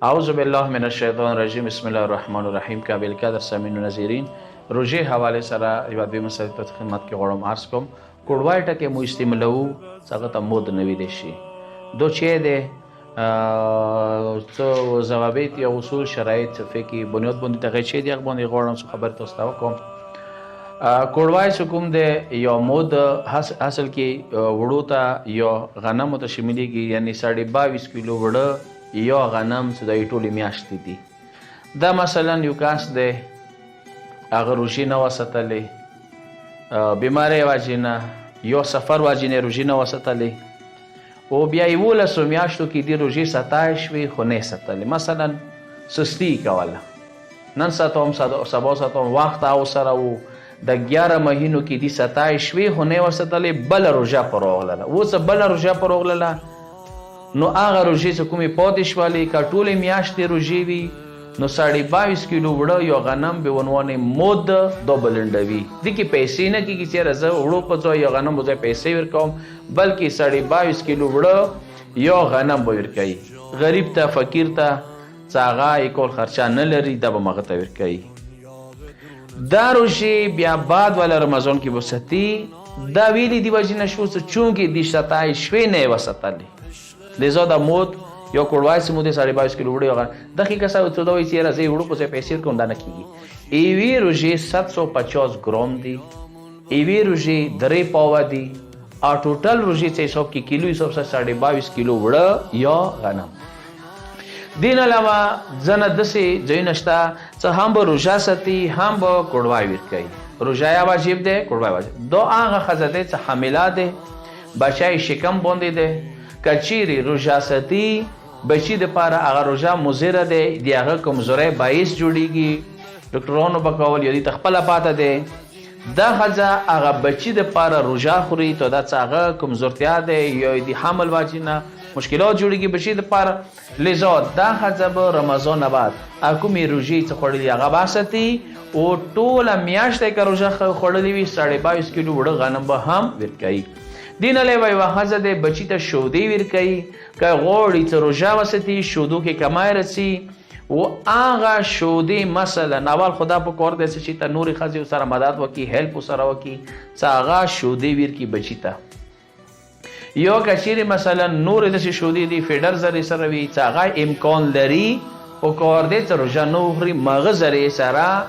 اعوذ بالله من الشیطان الرجیم بسم الله الرحمن الرحیم قابل قدر سامعین و ناظرین روزه حواله سره یو دوی مسله ته خدمت کې غواړم عرض کوم کوډوای ټکه مو استعمالو څنګه ته مود نوی دي شي دو چې ده څو ضوابط یا اصول شرایط فقهي بنیاد باندې ته چې دی باندې غواړم څه خبر تاسو ته وکم کوډوای کوم ده یو مود حاصل کې وړو ته یو غنم ته شاملېږي یعنی 22.5 کیلو وړه یا غنم چې د ټولې میاشتې دي دا مثلا یو کاس دی هغه روژې نه وساتلی بیمارۍ وجې نه یا سفر وجې نه روژې نه وساتلی او بیا 11 میاشتو کې دې روژې ستای شوې خو نه ساتلی مثلا سستی کوله نن ساتم سبا ساتم وخت او سره و د 11 مهینو کې دې ستای شوې خو نه وساتلی بله روژه پر راغله اوس بله روژه پر راغله نو هغه روژې چې کومې پاتې شولې که ټولې میاشتې روژې وي نو 22.5 کیلو وړه یا غنم به عنوان مود دو بلنډوي دې کې پیسې نه کېږي چې زه وړو په ځای یا غنم په ځای پیسې ورکوم بلکې 22.5 کیلو وړه یا غنم به ورکوي غریب ته فقیر ته چې هغه یې کول خرچه نه لري دا به هغه ته ورکوي دا روژې بیا بعد والا رمضان کې به ساتي دا ویلي دې وجې نه شو چې چونکې دې ستای شوې نه یې وساتلې لذا دا مود یا کوډوای چې مود 22.5 کیلو وړي هغه دقیقه سره څه دوی چې راځي وړو په پیسې کوم دا نه کیږي ایوی روژې 750 ګرام دي ایوی روژې 3 پاوه دي او ټوټل روژې چې حساب کې کیلو حساب سره 22.5 کیلو وړه یا غنم دین علاوه ځنه دسې ځای نشته چې هم به روژه ساتي هم به کوډوای ورکوي روژه یا واجب ده کوډوای واجب دو هغه ښځه ده چې حامله ده بچی شکم باندې ده کچيري روژه ساتي بچی د پاره هغه روژه مضره ده دی هغه کمزوري باعث جوړیږي ډاکټرانو بکول یدي تخپل پاته ده دا ښځه هغه بچی د پاره روژه خوري ته دا هغه کمزورتیا ده یا دی حمل واجنه مشکلات جوړیږي بچی د پاره لذا دا ښځه به رمضان بعد کومې روژې څخه خورلې هغه باسي او ټوله میاشت کې روژه خورلې وي 22.5 کیلو وړه غنم به هم ورکړي دین علیه وی وحزه ده بچی ته شودی ورکوي که غوړي ته روژه وساتي شودو کې کمای رسي و هغه شودی مثلا اول خدا په کور دی چې ته نورې ښځې سره مدد وکړي هیلپ سره وکړي چې هغه شودی ورکړي بچی ته یو که چیرې مثلا نورې داسې شودې دي فیډر ذرې سره وي چې هغه امکان لري په کور دی چې روژه نه وخوري مغه ذرې سره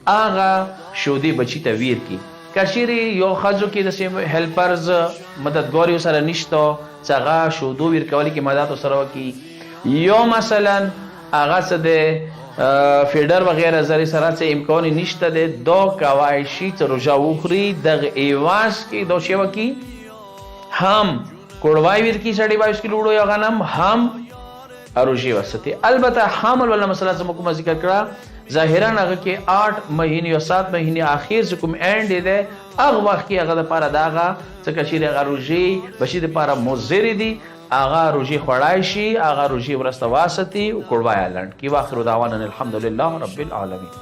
هغه شودې بچی ته ورکړي کشیری یو خځو کې د هیلپرز مددګار یو سره نشته چې هغه شودو ورکولي کې مدد سره وکړي یو مثلا هغه څه د فیډر وغیره زری سره څه امکان نشته د دو کوای شي چې روژه وخوري دغه ایواز کې دو شی وکړي هم کوډوای ورکړي 22 کیلو وړو یا غنم هم روژه وساتي البته حامل ولا مسله چې کوم ذکر کړه ظاهرا هغه کې 8 مهینې یا 7 مهینې اخیر چې کوم اینډ دی هغه وخت کې هغه د پاره داغه څه کشیر هغه روژې بشي د پاره مضر دي هغه روژې خوړای شي هغه روژې ورسته واسطي او کوډوای لند کی واخر دعوانا الحمدلله رب العالمین